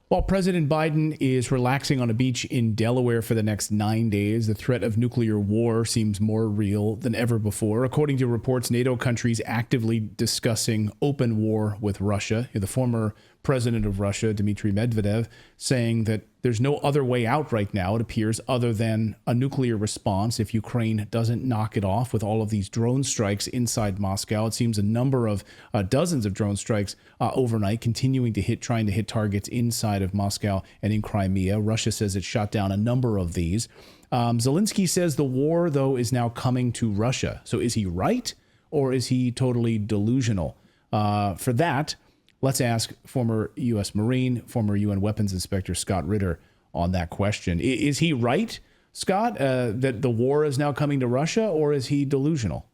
While President Biden is relaxing on a beach in Delaware for the next 9 days, the threat of nuclear war seems more real than ever before. According to reports, NATO countries actively discussing open war with Russia. The former president of Russia, Dmitry Medvedev, saying that there's no other way out right now, it appears, other than a nuclear response if Ukraine doesn't knock it off with all of these drone strikes inside Moscow. It seems a number of dozens of drone strikes overnight, continuing to trying to hit targets inside of Moscow and in Crimea. Russia says it shot down a number of these. Zelensky says the war, though, is now coming to Russia. So is he right, or is he totally delusional? For that, let's ask former U.S. Marine, former UN weapons inspector Scott Ritter on that question. Is he right, Scott, that the war is now coming to Russia, or is he delusional?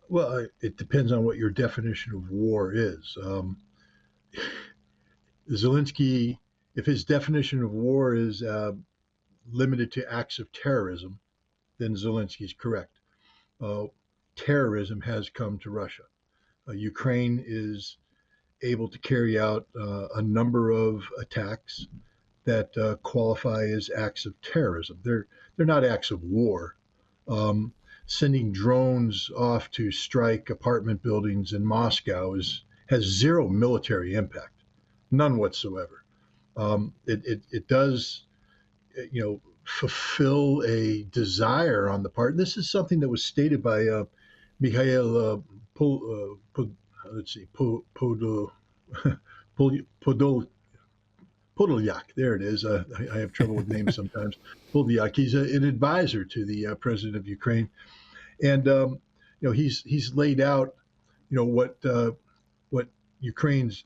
Well, it depends on what your definition of war is. Zelensky, if his definition of war is limited to acts of terrorism, then Zelensky's correct. Terrorism has come to Russia. Ukraine is able to carry out a number of attacks that qualify as acts of terrorism. They're not acts of war. Sending drones off to strike apartment buildings in Moscow has zero military impact, none whatsoever. It does, fulfill a desire on the part. This is something that was stated by Mikhail Podolyak. There it is. I have trouble with names sometimes. Podolyak. He's an advisor to the president of Ukraine, and he's laid out, what Ukraine's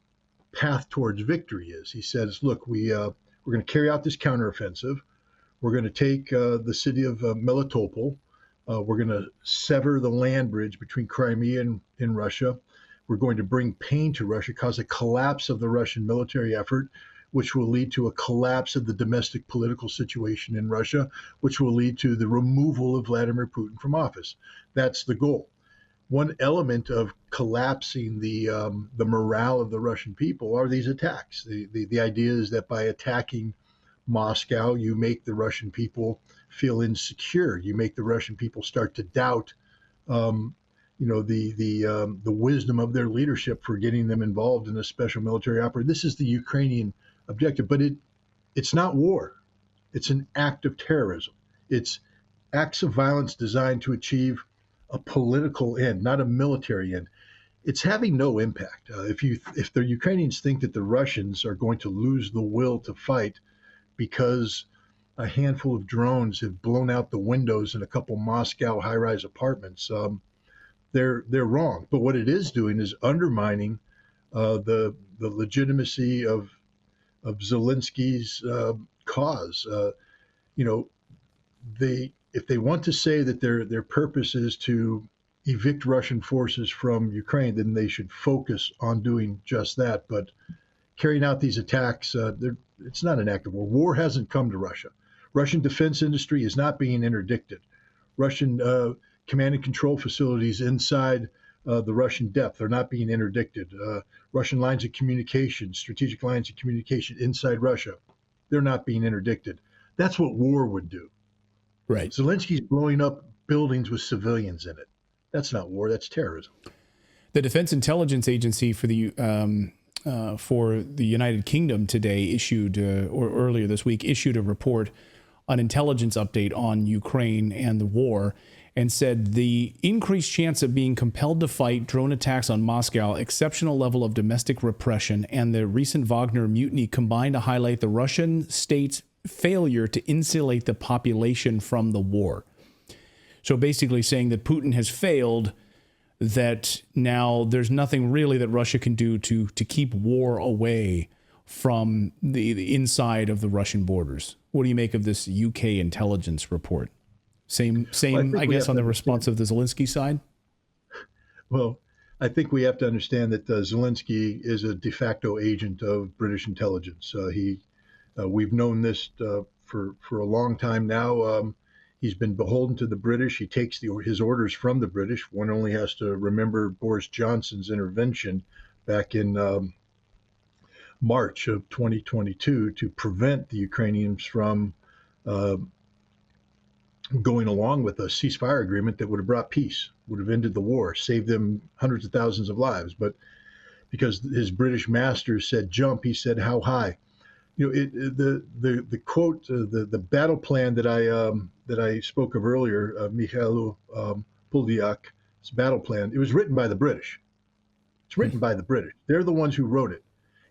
path towards victory is. He says, look, we're going to carry out this counteroffensive. We're going to take the city of Melitopol. We're going to sever the land bridge between Crimea and Russia. We're going to bring pain to Russia, cause a collapse of the Russian military effort, which will lead to a collapse of the domestic political situation in Russia, which will lead to the removal of Vladimir Putin from office. That's the goal. One element of collapsing the morale of the Russian people are these attacks. The idea is that by attacking Moscow, you make the Russian people feel insecure. You make the Russian people start to doubt, the wisdom of their leadership for getting them involved in a special military operation. This is the Ukrainian objective, but it's not war. It's an act of terrorism. It's acts of violence designed to achieve a political end, not a military end. It's having no impact. If the Ukrainians think that the Russians are going to lose the will to fight because a handful of drones have blown out the windows in a couple Moscow high-rise apartments, they're wrong. But what it is doing is undermining the legitimacy of Zelensky's cause. If they want to say that their purpose is to evict Russian forces from Ukraine, then they should focus on doing just that. But carrying out these attacks, it's not an act of war. War hasn't come to Russia. Russian defense industry is not being interdicted. Russian command and control facilities inside the Russian depth are not being interdicted. Russian lines of communication, strategic lines of communication inside Russia, they're not being interdicted. That's what war would do. Right. Zelensky's blowing up buildings with civilians in it. That's not war. That's terrorism. The Defense Intelligence Agency for the United Kingdom today issued, or earlier this week, issued a report, an intelligence update on Ukraine and the war, and said the increased chance of being compelled to fight, drone attacks on Moscow, exceptional level of domestic repression, and the recent Wagner mutiny combined to highlight the Russian state's failure to insulate the population from the war. So basically saying that Putin has failed, that now there's nothing really that Russia can do to keep war away from the inside of the Russian borders. What do you make of this UK intelligence report? Same, well, I guess, on the response of the Zelensky side? Well, I think we have to understand that Zelensky is a de facto agent of British intelligence. We've known this for a long time now. He's been beholden to the British. He takes his orders from the British. One only has to remember Boris Johnson's intervention back in March of 2022 to prevent the Ukrainians from uh, going along with a ceasefire agreement that would have brought peace, would have ended the war, saved them hundreds of thousands of lives. But because his British master said jump, he said how high. The quote, the battle plan that I spoke of earlier, Mikhail Poldiak's battle plan, it was written by the British. It's written by the British. They're the ones who wrote it.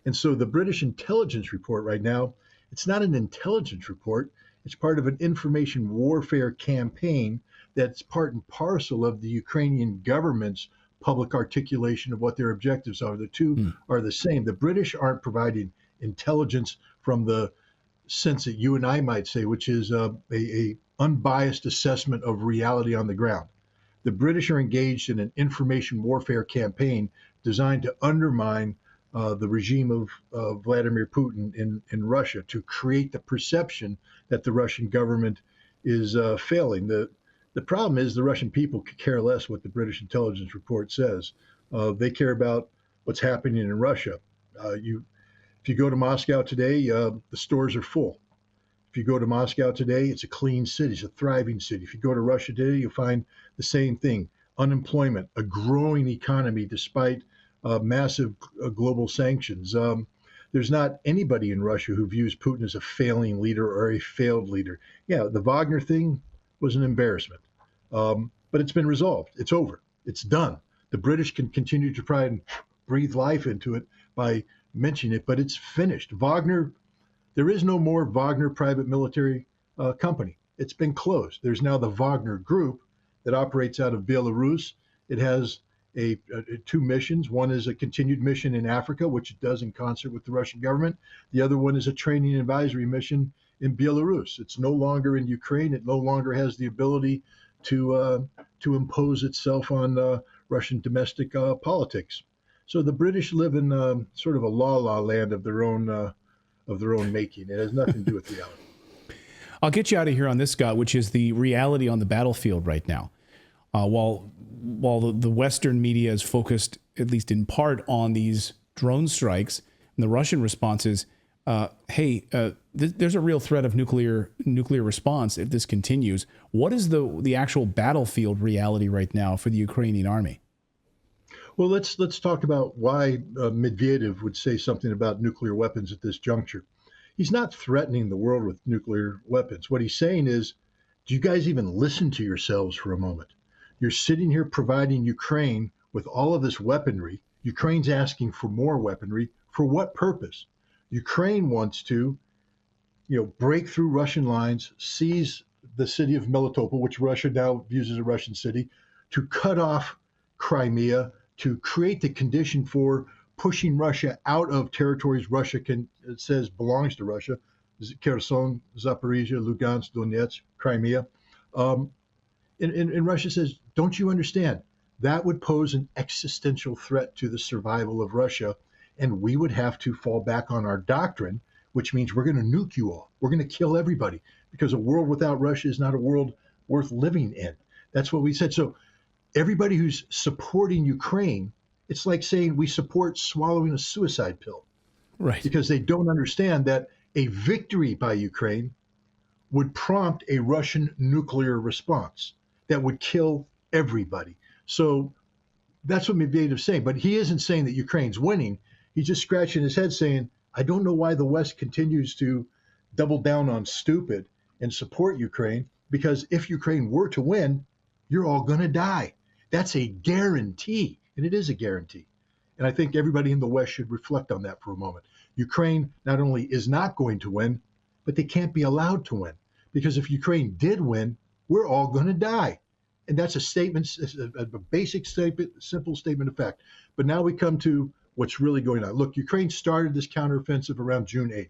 And so the British intelligence report right now, it's not an intelligence report. It's part of an information warfare campaign that's part and parcel of the Ukrainian government's public articulation of what their objectives are. The two are the same. The British aren't providing intelligence from the sense that you and I might say, which is a unbiased assessment of reality on the ground. The British are engaged in an information warfare campaign designed to undermine the regime of Vladimir Putin in Russia, to create the perception that the Russian government is failing. The problem is the Russian people could care less what the British intelligence report says. They care about what's happening in Russia. If you go to Moscow today, the stores are full. If you go to Moscow today, it's a clean city, it's a thriving city. If you go to Russia today, you'll find the same thing. Unemployment, a growing economy despite massive global sanctions. There's not anybody in Russia who views Putin as a failing leader or a failed leader. Yeah, the Wagner thing was an embarrassment, but it's been resolved. It's over. It's done. The British can continue to try and breathe life into it by mentioning it, but it's finished. Wagner, there is no more Wagner private military company. It's been closed. There's now the Wagner Group that operates out of Belarus. It has two missions. One is a continued mission in Africa, which it does in concert with the Russian government. The other one is a training advisory mission in Belarus. It's no longer in Ukraine. It no longer has the ability to impose itself on Russian domestic politics. So the British live in sort of a la land of their own making. It has nothing to do with reality. I'll get you out of here on this, Scott, which is the reality on the battlefield right now. While the Western media is focused, at least in part, on these drone strikes, and the Russian response is, there's a real threat of nuclear response if this continues. What is the actual battlefield reality right now for the Ukrainian army? Well, let's talk about why Medvedev would say something about nuclear weapons at this juncture. He's not threatening the world with nuclear weapons. What he's saying is, do you guys even listen to yourselves for a moment? You're sitting here providing Ukraine with all of this weaponry. Ukraine's asking for more weaponry. For what purpose? Ukraine wants to, break through Russian lines, seize the city of Melitopol, which Russia now views as a Russian city, to cut off Crimea, to create the condition for pushing Russia out of territories Russia it says belongs to Russia, Kherson, Zaporizhia, Lugansk, Donetsk, Crimea. And Russia says, don't you understand? That would pose an existential threat to the survival of Russia, and we would have to fall back on our doctrine, which means we're going to nuke you all. We're going to kill everybody, because a world without Russia is not a world worth living in. That's what we said. So everybody who's supporting Ukraine, it's like saying we support swallowing a suicide pill. Right. Because they don't understand that a victory by Ukraine would prompt a Russian nuclear response that would kill everybody. So that's what Medvedev's saying. But he isn't saying that Ukraine's winning. He's just scratching his head saying, I don't know why the West continues to double down on stupid and support Ukraine, because if Ukraine were to win, you're all going to die. That's a guarantee, and it is a guarantee. And I think everybody in the West should reflect on that for a moment. Ukraine not only is not going to win, but they can't be allowed to win. Because if Ukraine did win, we're all going to die. And that's a statement, a basic statement, simple statement of fact. But now we come to what's really going on. Look, Ukraine started this counteroffensive around June 8th.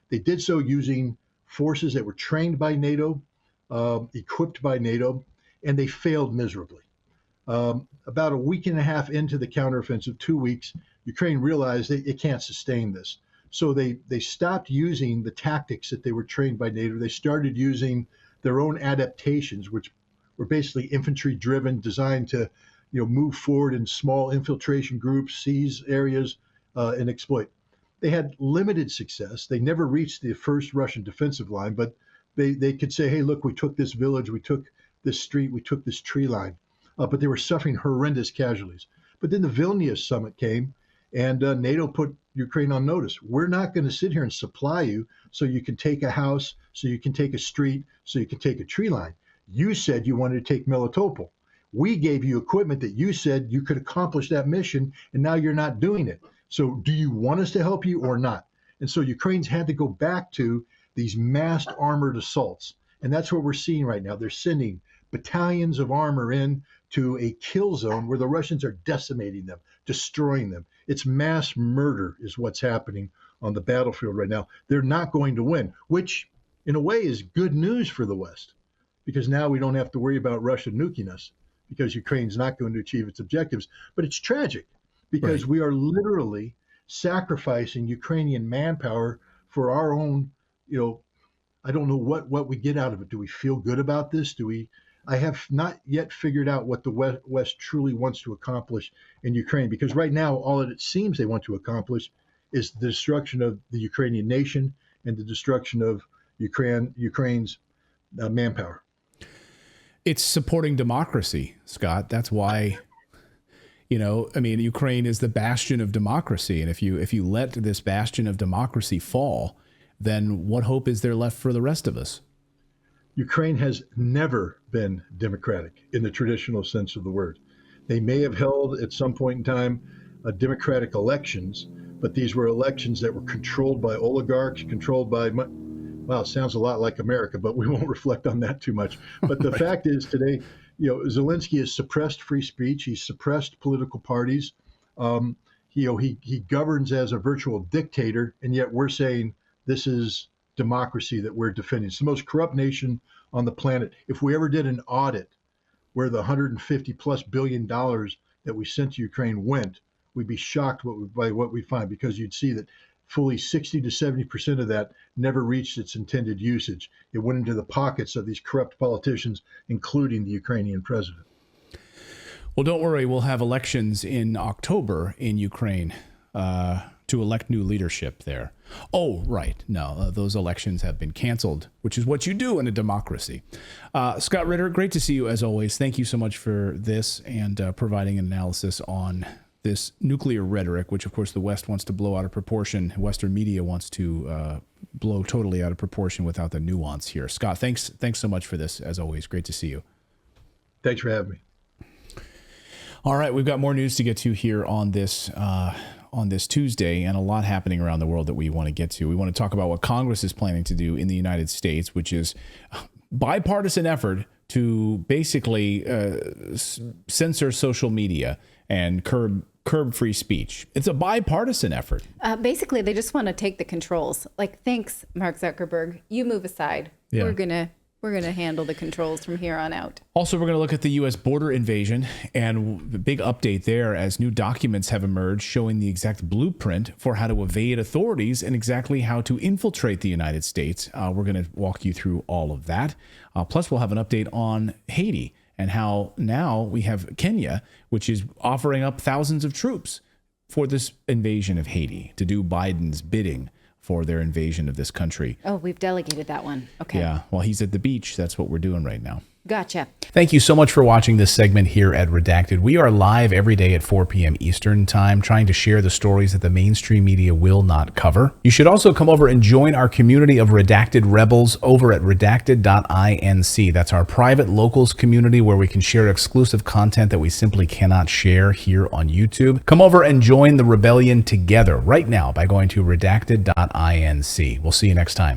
They did so using forces that were trained by NATO, equipped by NATO, and they failed miserably. About a week and a half into the counteroffensive, 2 weeks, Ukraine realized it can't sustain this. So they stopped using the tactics that they were trained by NATO. They started using their own adaptations, which were basically infantry driven, designed to move forward in small infiltration groups, seize areas, and exploit. They had limited success. They never reached the first Russian defensive line, but they could say, hey, look, we took this village, we took this street, we took this tree line. But they were suffering horrendous casualties. But then the Vilnius summit came, and NATO put Ukraine on notice. We're not going to sit here and supply you so you can take a house, so you can take a street, so you can take a tree line. You said you wanted to take Melitopol. We gave you equipment that you said you could accomplish that mission, and now you're not doing it. So do you want us to help you or not? And so Ukraine's had to go back to these massed armored assaults. And that's what we're seeing right now. They're sending battalions of armor in to a kill zone where the Russians are decimating them, destroying them. It's mass murder is what's happening on the battlefield right now. They're not going to win, which in a way is good news for the West, because now we don't have to worry about Russia nuking us because Ukraine's not going to achieve its objectives. But it's tragic because we are literally sacrificing Ukrainian manpower for our own, I don't know what we get out of it. Do we feel good about this? I have not yet figured out what the West truly wants to accomplish in Ukraine, because right now all that it seems they want to accomplish is the destruction of the Ukrainian nation and the destruction of Ukraine's manpower. It's supporting democracy, Scott. That's why, Ukraine is the bastion of democracy. And if you let this bastion of democracy fall, then what hope is there left for the rest of us? Ukraine has never been democratic in the traditional sense of the word. They may have held at some point in time democratic elections, but these were elections that were controlled by oligarchs, controlled by, well, it sounds a lot like America, but we won't reflect on that too much. But the fact is today, Zelensky has suppressed free speech. He's suppressed political parties. He governs as a virtual dictator, and yet we're saying this is democracy that we're defending. It's the most corrupt nation on the planet. If we ever did an audit where the $150+ billion that we sent to Ukraine went, we'd be shocked by what we find, because you'd see that fully 60 to 70% of that never reached its intended usage. It went into the pockets of these corrupt politicians, including the Ukrainian president. Well, don't worry. We'll have elections in October in Ukraine to elect new leadership there. Oh, right. No, those elections have been canceled, which is what you do in a democracy. Scott Ritter, great to see you as always. Thank you so much for this and providing an analysis on this nuclear rhetoric, which, of course, the West wants to blow out of proportion. Western media wants to blow totally out of proportion without the nuance here. Scott, thanks so much for this, as always. Great to see you. Thanks for having me. All right, we've got more news to get to here on this Tuesday, and a lot happening around the world that we want to get to. We want to talk about what Congress is planning to do in the United States, which is bipartisan effort to basically censor social media and curb free speech. It's a bipartisan effort. Basically, they just want to take the controls. Like, thanks, Mark Zuckerberg. You move aside. Yeah. We're gonna handle the controls from here on out. Also, we're going to look at the U.S. border invasion, and the big update there as new documents have emerged showing the exact blueprint for how to evade authorities and exactly how to infiltrate the United States. We're going to walk you through all of that. Plus, we'll have an update on Haiti and how now we have Kenya, which is offering up thousands of troops for this invasion of Haiti to do Biden's bidding for their invasion of this country. Oh, we've delegated that one. Okay. Yeah. Well, he's at the beach. That's what we're doing right now. Gotcha. Thank you so much for watching this segment here at Redacted. We are live every day at 4 p.m. Eastern Time, trying to share the stories that the mainstream media will not cover. You should also come over and join our community of Redacted Rebels over at redacted.inc. That's our private locals community where we can share exclusive content that we simply cannot share here on YouTube. Come over and join the rebellion together right now by going to redacted.inc. We'll see you next time.